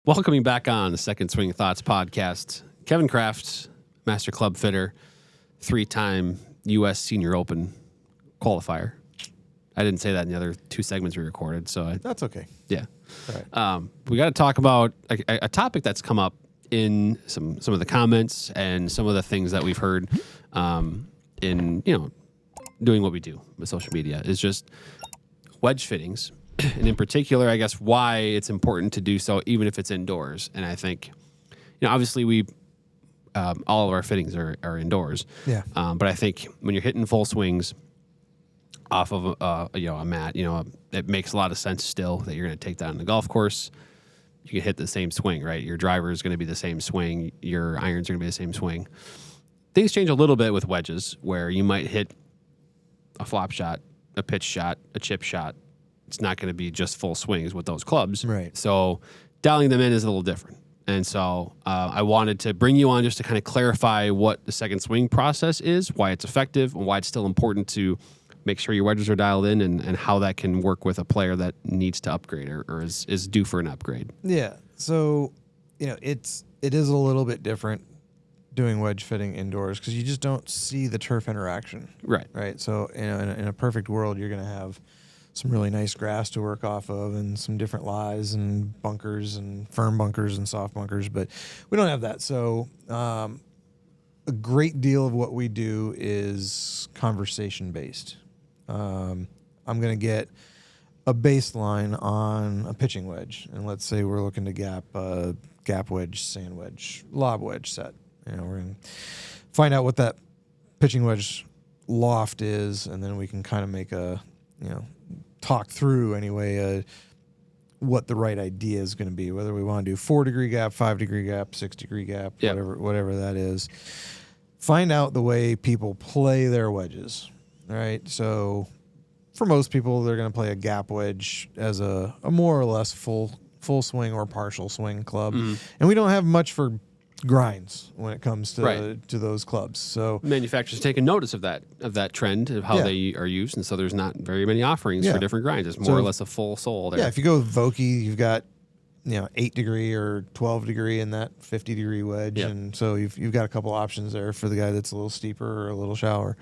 Welcoming back on the Second Swing Thoughts podcast, Kevin Kraft, Master Club Fitter, 3-time U.S. Senior Open qualifier. I didn't say that in the other 2 segments we recorded, so that's okay. Yeah. All right. We got to talk about a topic that's come up in some of the comments and some of the things that we've heard in doing what we do with social media is just wedge fittings. And in particular, I guess why it's important to do so, even if it's indoors. And I think, obviously we, all of our fittings are indoors. Yeah. But I think when you're hitting full swings off of a mat, it makes a lot of sense still that you're going to take that on the golf course. You can hit the same swing, right? Your driver is going to be the same swing. Your irons are going to be the same swing. Things change a little bit with wedges, where you might hit a flop shot, a pitch shot, a chip shot. It's not going to be just full swings with those clubs. Right. So dialing them in is a little different. And so I wanted to bring you on just to kind of clarify what the second swing process is, why it's effective, and why it's still important to make sure your wedges are dialed in, and how that can work with a player that needs to upgrade or is due for an upgrade. Yeah. So, it is a little bit different doing wedge fitting indoors because you just don't see the turf interaction. Right. Right. So, in a perfect world, you're going to have some really nice grass to work off of and some different lies and bunkers and firm bunkers and soft bunkers, but we don't have that. So, a great deal of what we do is conversation based. I'm going to get a baseline on a pitching wedge, and let's say we're looking to gap wedge, sand wedge, lob wedge set. We're going to find out what that pitching wedge loft is, and then we can kind of make talk through anyway what the right idea is going to be, whether we want to do 4-degree gap, 5-degree gap, 6-degree gap, yep. whatever that is. Find out the way people play their wedges. All right, so for most people, they're going to play a gap wedge as a more or less full swing or partial swing club, and we don't have much for grinds when it comes to those clubs. So manufacturers taking notice of that trend of how they are used, and so there's not very many offerings for different grinds. It's more or less a full sole there. Yeah, if you go with Vokey, you've got 8-degree or 12-degree in that 50-degree wedge, and so you've got a couple options there for the guy that's a little steeper or a little shallower.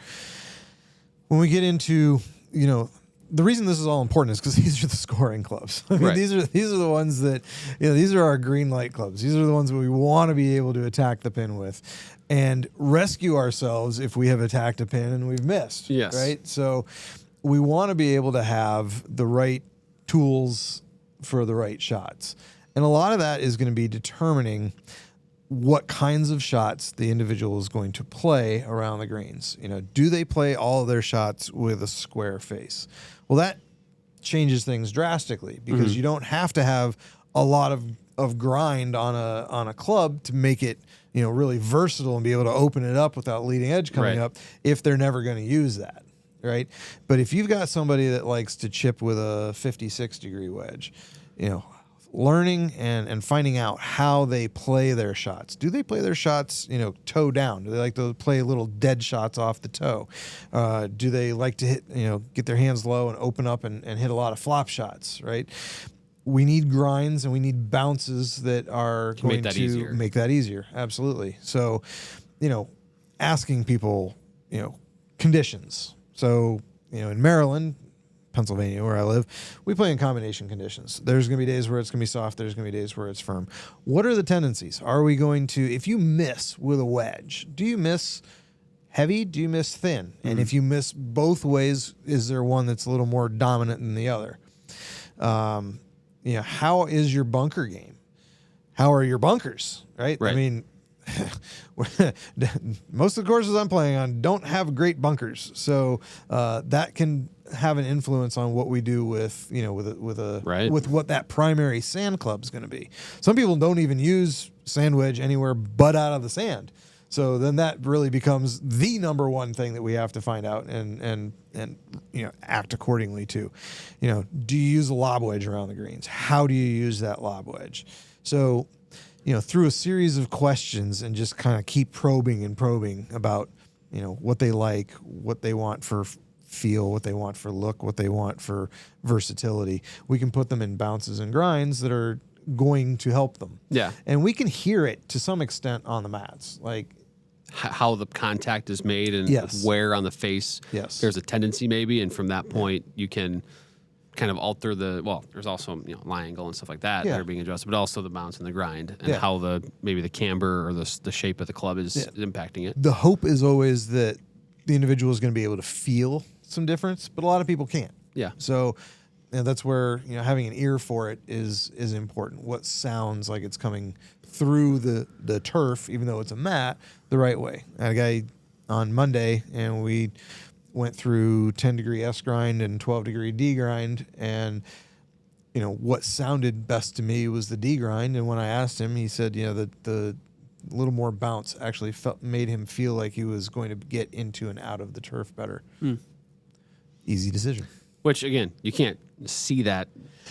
When we get into, the reason this is all important is because these are the scoring clubs. I mean, these are the ones that, these are our green light clubs. These are the ones that we want to be able to attack the pin with and rescue ourselves if we have attacked a pin and we've missed. Yes. Right? So we want to be able to have the right tools for the right shots. And a lot of that is going to be determining what kinds of shots the individual is going to play around the greens. Do they play all of their shots with a square face? Well, that changes things drastically because you don't have to have a lot of grind on a club to make it, really versatile and be able to open it up without leading edge coming up if they're never going to use that. Right. But if you've got somebody that likes to chip with a 56-degree wedge, learning and finding out how they play their shots. Do they play their shots, toe down? Do they like to play little dead shots off the toe? Do they like to hit, get their hands low and open up and hit a lot of flop shots, right? We need grinds and we need bounces that are going to make that easier. Absolutely. So, asking people, conditions. So, in Maryland, Pennsylvania, where I live, we play in combination conditions. There's going to be days where it's going to be soft. There's going to be days where it's firm. What are the tendencies? Are we going to, if you miss with a wedge, do you miss heavy? Do you miss thin? And if you miss both ways, is there one that's a little more dominant than the other? How is your bunker game? How are your bunkers? Right? I mean, most of the courses I'm playing on don't have great bunkers, so that can have an influence on what we do with with what that primary sand club is going to be. Some people don't even use sand wedge anywhere but out of the sand, so then that really becomes the number one thing that we have to find out and act accordingly to. Do you use a lob wedge around the greens? How do you use that lob wedge? So, through a series of questions and just kind of keep probing about, what they like, what they want for feel, what they want for look, what they want for versatility. We can put them in bounces and grinds that are going to help them. Yeah. And we can hear it to some extent on the mats. Like, How the contact is made and Yes. where on the face Yes. there's a tendency maybe, and from that point you can kind of alter there's also lie angle and stuff like that Yeah. that are being adjusted, but also the bounce and the grind and Yeah. how maybe the camber or the shape of the club is impacting it. the hope is always that the individual is going to be able to feel some difference, but a lot of people can't. Yeah. So that's where having an ear for it is important. What sounds like it's coming through the turf, even though it's a mat, the right way. I had a guy on Monday, and we went through 10-degree S grind and 12-degree D grind, and what sounded best to me was the D grind. And when I asked him, he said that the little more bounce actually made him feel like he was going to get into and out of the turf better. Easy decision. Which again, you can't see that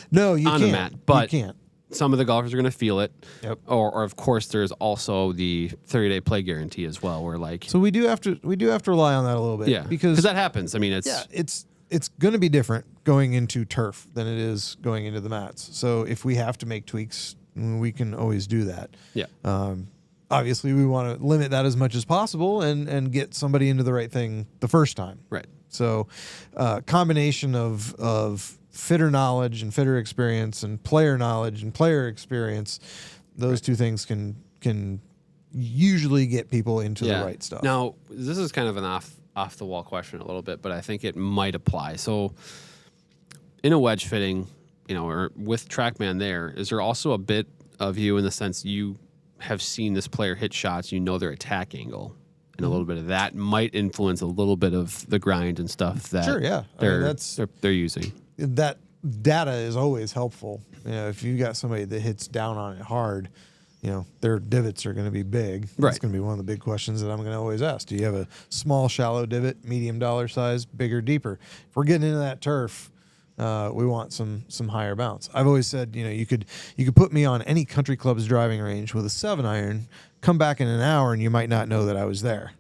No, you on can't. a mat, but you can't. some of the golfers are going to feel it. Yep. Or of course, there's also the 30-day play guarantee as well, where like So we do have to rely on that a little bit. because that happens. I mean, it's going to be different going into turf than it is going into the mats. So if we have to make tweaks, we can always do that. Yeah. Obviously, we want to limit that as much as possible and get somebody into the right thing the first time. Right. So, combination of fitter knowledge and fitter experience and player knowledge and player experience, those two things can usually get people into the right stuff. Now, this is kind of an off the wall question a little bit, but I think it might apply. So, in a wedge fitting, or with TrackMan, is there also a bit of you in the sense you have seen this player hit shots, their attack angle? And a little bit of that might influence a little bit of the grind and stuff that Sure, yeah. they're using. That data is always helpful. If you got somebody that hits down on it hard, their divots are going to be big. Right. That's going to be one of the big questions that I'm going to always ask. Do you have a small, shallow divot, medium dollar size, bigger, deeper? If we're getting into that turf, we want some higher bounce. I've always said, you could put me on any country club's driving range with a 7-iron, come back in an hour, and you might not know that I was there.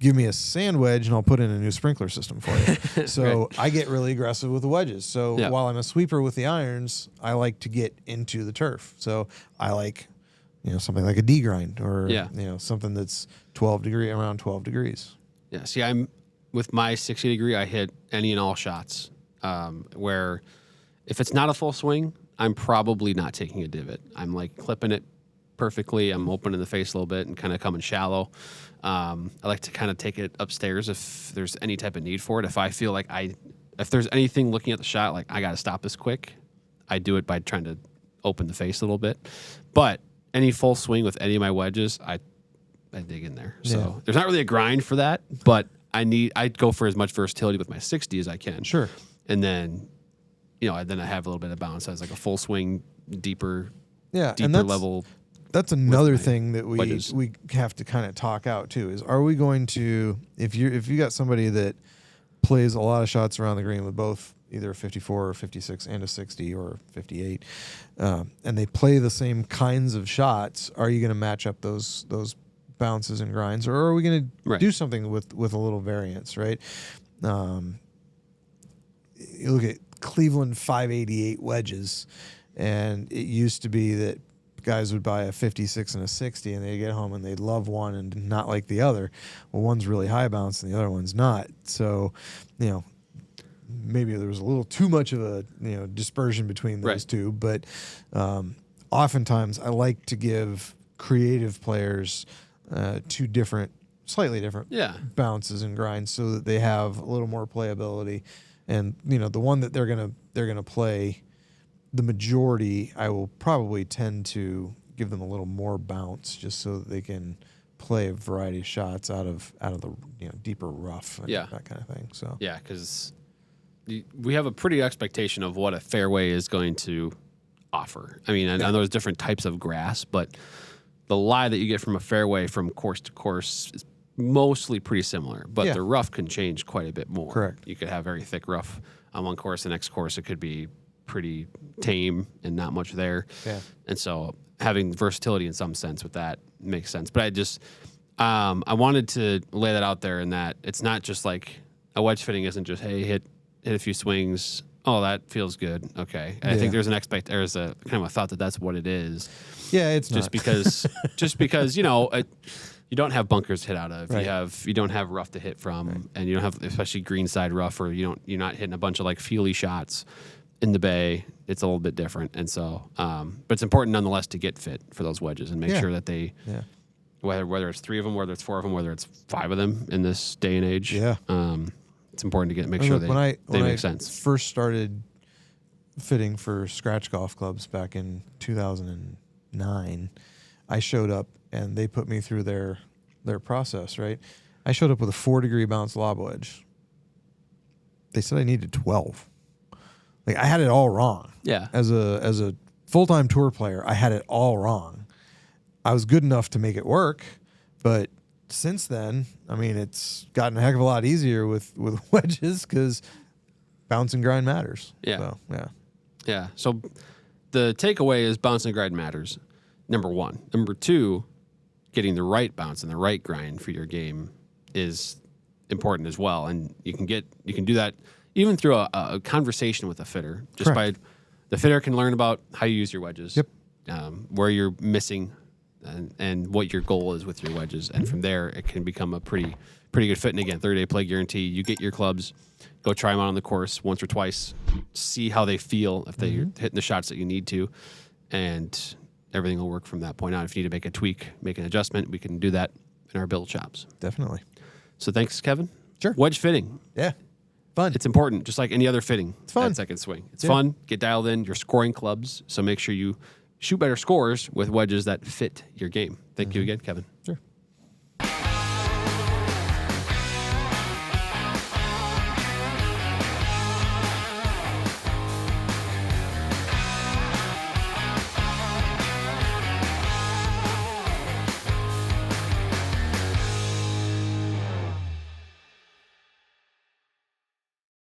Give me a sand wedge, and I'll put in a new sprinkler system for you. So I get really aggressive with the wedges. So while I'm a sweeper with the irons, I like to get into the turf. So I like, something like a D grind or something that's around 12 degrees. Yeah. See, I'm with my 60 degree, I hit any and all shots. Where if it's not a full swing, I'm probably not taking a divot. I'm like clipping it perfectly. I'm opening the face a little bit and kind of coming shallow. I like to kind of take it upstairs if there's any type of need for it. If I feel like if there's anything looking at the shot, like I got to stop this quick, I do it by trying to open the face a little bit. But any full swing with any of my wedges, I dig in there. So there's not really a grind for that, but I'd go for as much versatility with my 60 as I can. Sure. And then, then I have a little bit of bounce as like a full swing, deeper level. That's another thing that we have to kind of talk out too. Is are we going to if you got somebody that plays a lot of shots around the green with both either a 54 or 56 and a 60 or 58, and they play the same kinds of shots, are you going to match up those bounces and grinds, or are we going to do something with a little variance, right? You look at Cleveland 588 wedges, and it used to be that guys would buy a 56 and a 60, and they'd get home and they'd love one and not like the other. Well, one's really high bounce and the other one's not. So, maybe there was a little too much of a dispersion between those two. But oftentimes, I like to give creative players two slightly different bounces and grinds, so that they have a little more playability. And the one that they're gonna play, the majority, I will probably tend to give them a little more bounce, just so that they can play a variety of shots out of the deeper rough and that kind of thing. So because we have a pretty expectation of what a fairway is going to offer. I mean, I know there's different types of grass, but the lie that you get from a fairway from course to course is mostly pretty similar, but the rough can change quite a bit more. Correct. You could have very thick rough on one course. The next course, it could be pretty tame and not much there. Yeah. And so having versatility in some sense with that makes sense. But I just, I wanted to lay that out there, in that it's not just like a wedge fitting isn't just, hey, hit a few swings oh, that feels good. Okay. And I think there's there's a kind of a thought that that's what it is. Yeah, it's just not. because, you don't have bunkers to hit out of. Right. You don't have rough to hit from, and you don't have especially greenside rough, or you're not hitting a bunch of like feely shots in the bay. It's a little bit different, and so but it's important nonetheless to get fit for those wedges and make sure that they whether it's 3 of them, whether it's 4 of them, whether it's 5 of them in this day and age. Yeah. It's important to make sure they make sense. First started fitting for scratch golf clubs back in 2009, I showed up and they put me through their process, right? I showed up with a 4-degree bounce lob wedge. They said I needed 12. Like, I had it all wrong. Yeah. As a full-time tour player, I had it all wrong. I was good enough to make it work, but since then, I mean, it's gotten a heck of a lot easier with wedges because bounce and grind matters. Yeah. So, yeah. Yeah. So the takeaway is bounce and grind matters. Number 1. Number 2, getting the right bounce and the right grind for your game is important as well. And you can do that even through a conversation with a fitter. Just Correct. by the fitter can learn about how you use your wedges. Yep. Where you're missing and what your goal is with your wedges. And from there, it can become a pretty good fit. And again, 30-day play guarantee. You get your clubs, go try them out on the course once or twice, see how they feel, if they're hitting the shots that you need to, and everything will work from that point on. If you need to make a tweak, make an adjustment, we can do that in our build shops. Definitely. So thanks, Kevin. Sure. Wedge fitting. Yeah. Fun. It's important, just like any other fitting. It's fun. At second swing. It's fun. Get dialed in. You're scoring clubs, so make sure you shoot better scores with wedges that fit your game. Thank you again, Kevin. Sure.